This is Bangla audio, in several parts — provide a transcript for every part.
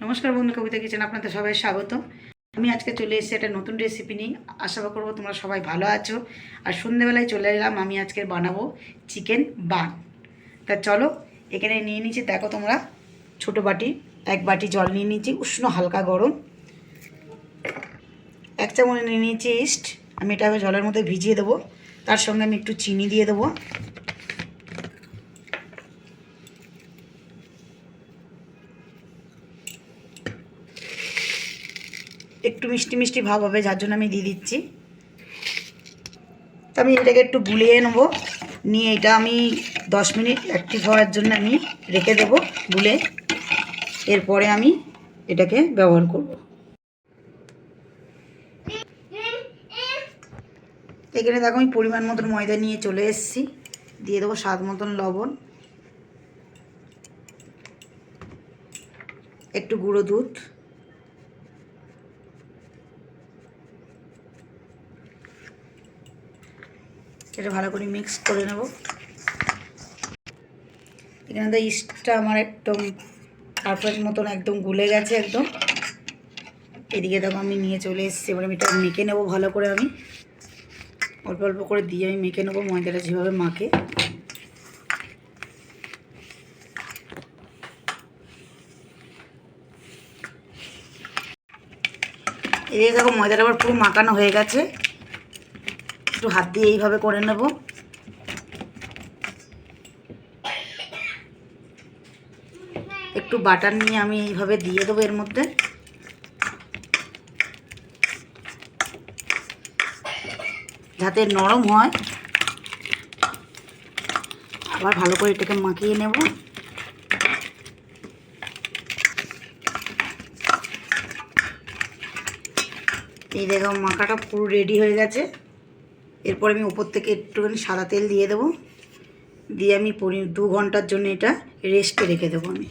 নমস্কার বন্ধু, কবিতা কিচেন আপনাদের সবাই স্বাগত। আমি আজকে চলে এসেছি একটা নতুন রেসিপি নিয়ে। আশা করবো তোমরা সবাই ভালো আছো। আর সন্ধ্যেবেলায় চলে এলাম, আমি আজকে বানাবো চিকেন বান। তা চলো, এখানে নিয়ে নিচ্ছি, দেখো তোমরা, ছোটো বাটি 1 বাটি জল নিয়ে নিচ্ছি, উষ্ণ হালকা গরম। 1 চামচ নিয়ে নিচ্ছি ইস্ট, আমি এটা জলের মধ্যে ভিজিয়ে দেবো। তার সঙ্গে আমি একটু চিনি দিয়ে দেবো। একটু মিষ্টি মিষ্টি ভাব হবে, যার জন্য আমি দিয়ে দিচ্ছি। তো আমি এটাকে একটু গুলিয়ে নেবো, নিয়ে এটা আমি 10 মিনিট অ্যাক্টিভ হওয়ার জন্য আমি রেখে দেবো গুলে। এরপরে আমি এটাকে ব্যবহার করব। এখানে দেখো আমি পরিমাণ মতন ময়দা নিয়ে চলে এসেছি, দিয়ে দেবো স্বাদ মতন লবণ, একটু গুঁড়ো দুধ, এটা ভালো করে মিক্স করে নেব। এখানে তো ইস্টটা আমার একদম পারফেক্ট মতন একদম গুলে গেছে একদম। এদিকে দেখো আমি নিয়ে চলে এসেছি, এবার আমি এটা মেখে নেবো ভালো করে। আমি অল্প অল্প করে দিয়ে আমি মেখে নেবো, ময়দাটা যেভাবে মাখে। এদিকে দেখো ময়দাটা আবার পুরো মাখানো হয়ে গেছে। একটু হাত দিয়ে এইভাবে করে নেব। একটু বাটার নিয়ে আমি এইভাবে দিয়ে দেবো এর মধ্যে। যাতে নরম হয়, আবার ভালো করে এটাকে মাখিয়ে নেব। এই দেখো মাখাটা পুরো রেডি হয়ে গেছে। এরপর আমি উপর থেকে একটুখানি সাদা তেল দিয়ে দেবো, দিয়ে আমি 2 ঘন্টার জন্য এটা রেস্টে রেখে দেবো। আমি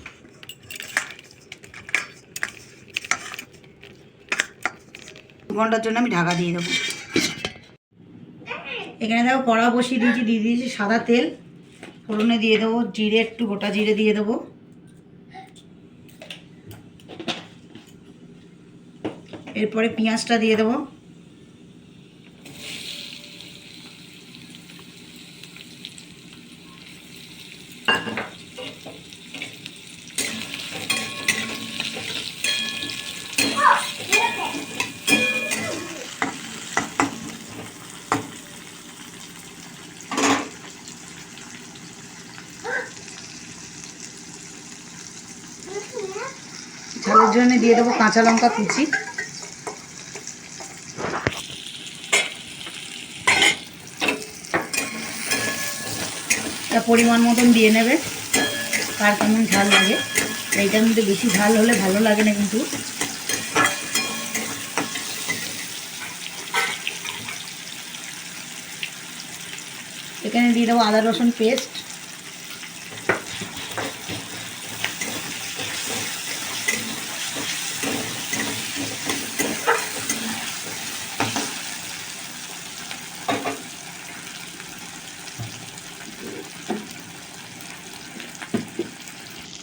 2 ঘন্টার জন্য আমি ঢাকা দিয়ে দেবো। এখানে দেখো কড়া বসিয়ে দিয়েছি, দিয়ে দিয়েছি সাদা তেল। ফোড়নে দিয়ে দেবো জিরে, একটু গোটা জিরে দিয়ে দেবো। এরপরে পেঁয়াজটা দিয়ে দেবো। ঝালের জন্য দিয়ে দেবো কাঁচা লঙ্কা কুচি। এটা পরিমাণ মতন দিয়ে নেবে, কার কেমন ঝাল লাগে। এইটার মধ্যে বেশি ঝাল হলে ভালো লাগে না কিন্তু। এখানে দিয়ে দেবো আদা রসুন পেস্ট।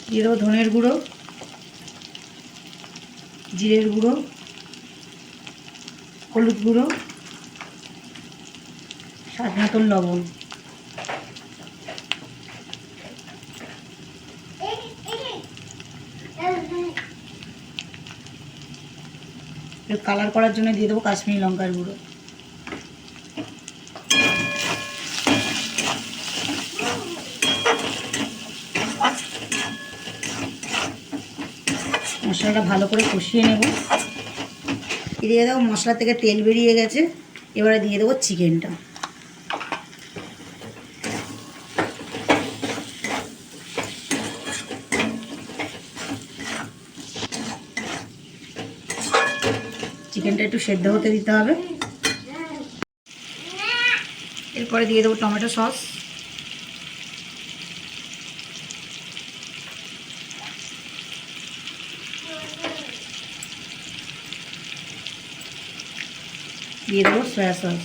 দিয়ে দেবো ধনের গুঁড়ো, জিরের গুঁড়ো, হলুদ গুঁড়ো, স্বাদ মতন লবণ। কালার করার জন্য দিয়ে দেবো কাশ্মীরি লঙ্কার গুঁড়ো। মশলাটা ভালো করে কষিয়ে নেব। দিয়ে দেবো মশলা থেকে তেল বেরিয়ে গেছে, এবারে দিয়ে দেবো চিকেনটা। চিকেনটা একটু সেদ্ধ হতে দিতে হবে। এরপরে দিয়ে দেবো টমেটো সস, দিয়ে দেবো সয়া সস।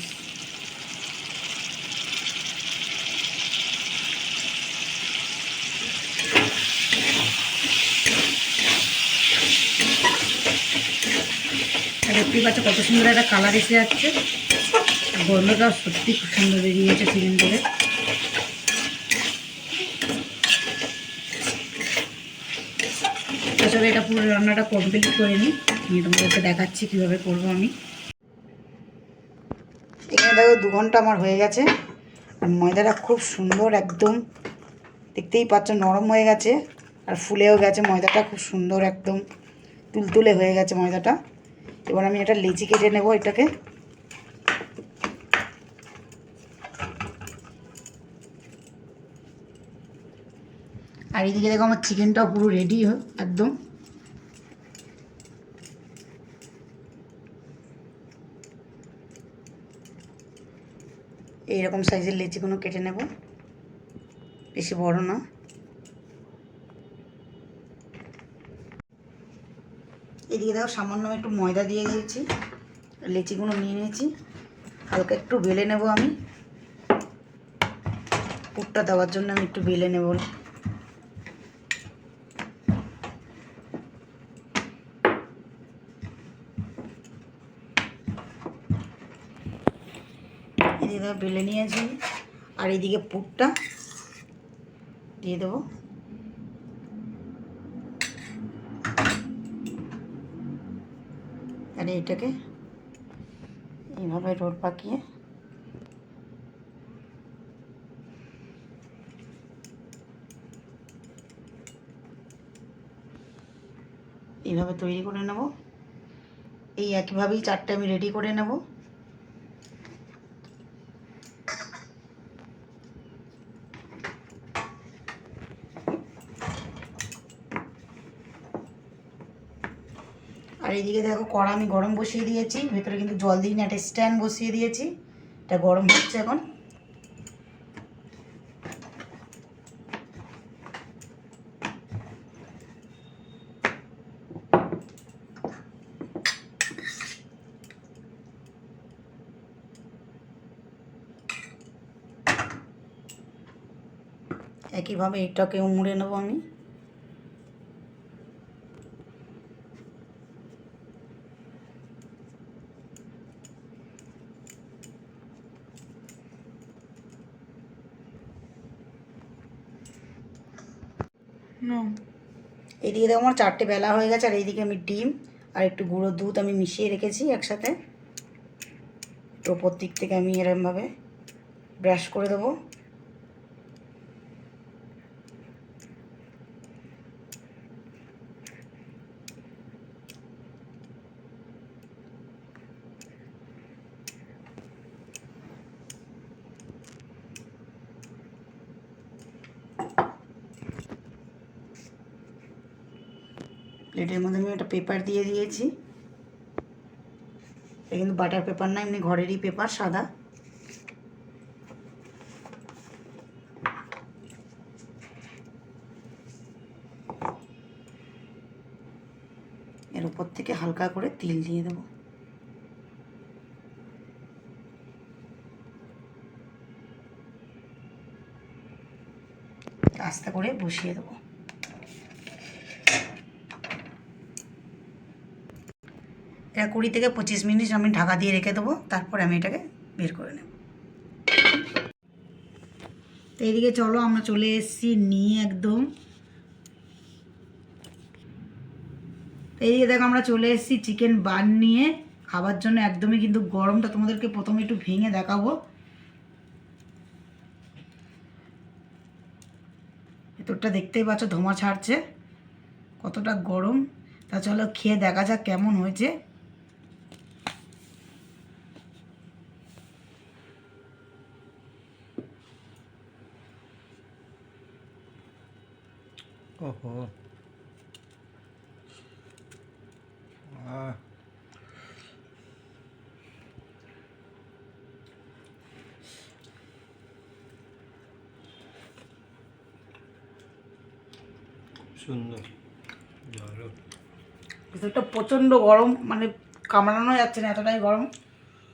দেখতেই পাচ্ছ কত সুন্দর একটা কালার এসে যাচ্ছে। গন্ধটাও সত্যি খুব সুন্দর বেরিয়েছে চিকেন থেকে। আসলে এটা পুরো রান্নাটা কমপ্লিট করে নিই, নিয়ে তোমাদেরকে দেখাচ্ছি কীভাবে করবো আমি। এখানে দেখো 2 ঘন্টা আমার হয়ে গেছে। আর ময়দাটা খুব সুন্দর একদম দেখতেই পাচ্ছ নরম হয়ে গেছে আর ফুলেও গেছে। ময়দাটা খুব সুন্দর একদম তুলতুলে হয়ে গেছে ময়দাটা। এবার আমি এটা লেচি কেটে নেব এটাকে। আর এদিকে দেখো আমার চিকেনটাও পুরো রেডি একদম। এইরকম সাইজের লেচিগুলো কেটে নেব, বেশি বড় না। এদিকে দেখো সামান্য একটু ময়দা দিয়ে দিয়েছি, লেচিগুলো নিয়ে নিয়েছি, হালকা একটু বেলে নেব আমি। পুরটা দেওয়ার জন্য আমি একটু বেলে নেব। এদিকে দেখো বেলে নিয়েছি, আর এইদিকে পুরটা দিয়ে দেবো। আর এটাকে এইভাবে রোল পাকিয়ে এইভাবে তৈরি করে নেব। এই একইভাবেই 4টে আমি রেডি করে নেব। আর এইদিকে দেখো কড়া আমি গরম বসিয়ে দিয়েছি, ভেতরে কিন্তু জল দিই না, একটা স্ট্যান্ড বসিয়ে দিয়েছি, এটা গরম হচ্ছে এখন। একইভাবে এটাকেও মুড়ে নেবো আমি। এইদিকে দেখো আমার 4টে বেলা হয়ে গেছে। আর এইদিকে আমি ডিম আর একটু গুঁড়ো দুধ আমি মিশিয়ে রেখেছি একসাথে। ওপর দিক থেকে আমি এরমভাবে ব্রাশ করে দেবো। প্লেটের মধ্যে আমি একটা পেপার দিয়ে দিয়েছি। এটা কিন্তু বাটার পেপার না, এমনি ঘরেরই পেপার সাদা। এর উপর থেকে হালকা করে তেল দিয়ে দেবো। আস্তে করে বসিয়ে দেবো। এটা 20 থেকে 25 মিনিট আমি ঢাকা দিয়ে রেখে দেবো, তারপরে আমি এটাকে বের করে নেব। তো এইদিকে চলো আমরা চলে এসেছি নিয়ে একদম। এইদিকে দেখো আমরা চলে এসেছি চিকেন বান নিয়ে খাবার জন্য। একদমই কিন্তু গরমটা তোমাদেরকে প্রথমে একটু ভেঙে দেখাবো। ভেতরটা দেখতেই পাচ্ছ ধোঁয়া ছাড়ছে, কতটা গরম। তা চলো খেয়ে দেখা যাক কেমন হয়েছে। ওহো, সুন্দর। ভেতরটা প্রচণ্ড গরম, মানে কামড়ানো যাচ্ছে না, এতটাই গরম।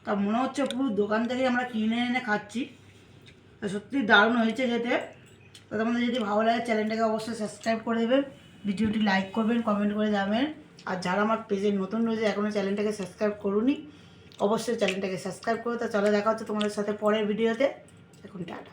তা মনে হচ্ছে পুরো দোকান থেকেই আমরা কিনে এনে খাচ্ছি। তা সত্যি দারুণ হয়েছে খেতে। তো তোমাদের যদি ভালো লাগে চ্যানেলটাকে অবশ্যই সাবস্ক্রাইব করে দেবে, ভিডিওটি লাইক করবেন, কমেন্ট করে যাবেন। আর যারা আমার পেজে নতুন রয়েছে এখনও চ্যানেলটাকে সাবস্ক্রাইব করুনি, অবশ্যই চ্যানেলটাকে সাবস্ক্রাইব করো। তা চলো দেখা হচ্ছে তোমাদের সাথে পরের ভিডিওতে। এখন টাটা।